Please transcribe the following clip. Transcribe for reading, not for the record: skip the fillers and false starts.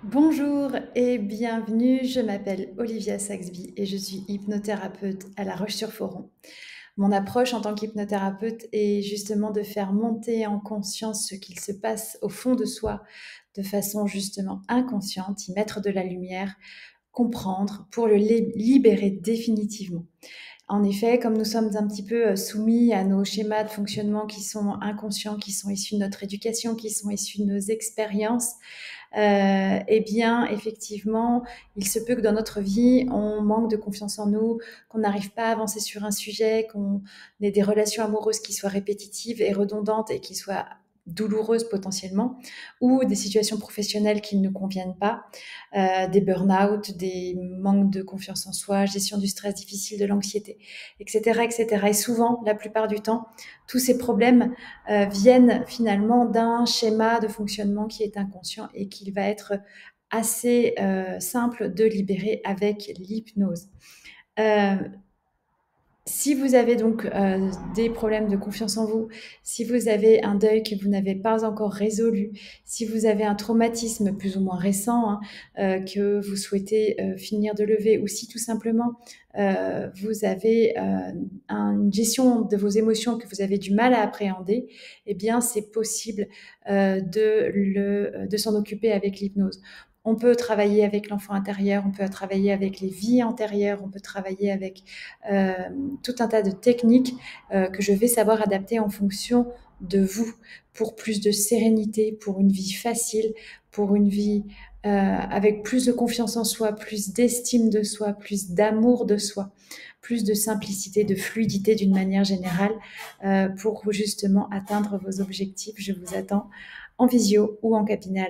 Bonjour et bienvenue, je m'appelle Olivia Saxby et je suis hypnothérapeute à La Roche-sur-Foron. Mon approche en tant qu'hypnothérapeute est justement de faire monter en conscience ce qu'il se passe au fond de soi de façon justement inconsciente, y mettre de la lumière, comprendre pour le libérer définitivement. En effet, comme nous sommes un petit peu soumis à nos schémas de fonctionnement qui sont inconscients, qui sont issus de notre éducation, qui sont issus de nos expériences, eh bien, effectivement, il se peut que dans notre vie, on manque de confiance en nous, qu'on n'arrive pas à avancer sur un sujet, qu'on ait des relations amoureuses qui soient répétitives et redondantes et qui soient douloureuses potentiellement, ou des situations professionnelles qui ne nous conviennent pas, des burn-out, des manques de confiance en soi, gestion du stress difficile, de l'anxiété, etc., etc. Et souvent, la plupart du temps, tous ces problèmes viennent finalement d'un schéma de fonctionnement qui est inconscient et qu'il va être assez simple de libérer avec l'hypnose. Euh, Si vous avez donc des problèmes de confiance en vous, si vous avez un deuil que vous n'avez pas encore résolu, si vous avez un traumatisme plus ou moins récent que vous souhaitez finir de lever, ou si tout simplement vous avez une gestion de vos émotions que vous avez du mal à appréhender, eh bien c'est possible de s'en occuper avec l'hypnose. On peut travailler avec l'enfant intérieur, on peut travailler avec les vies antérieures, on peut travailler avec euh, tout un tas de techniques que je vais savoir adapter en fonction de vous, pour plus de sérénité, pour une vie facile, pour une vie avec plus de confiance en soi, plus d'estime de soi, plus d'amour de soi, plus de simplicité, de fluidité d'une manière générale, pour justement atteindre vos objectifs. Je vous attends en visio ou en cabinet.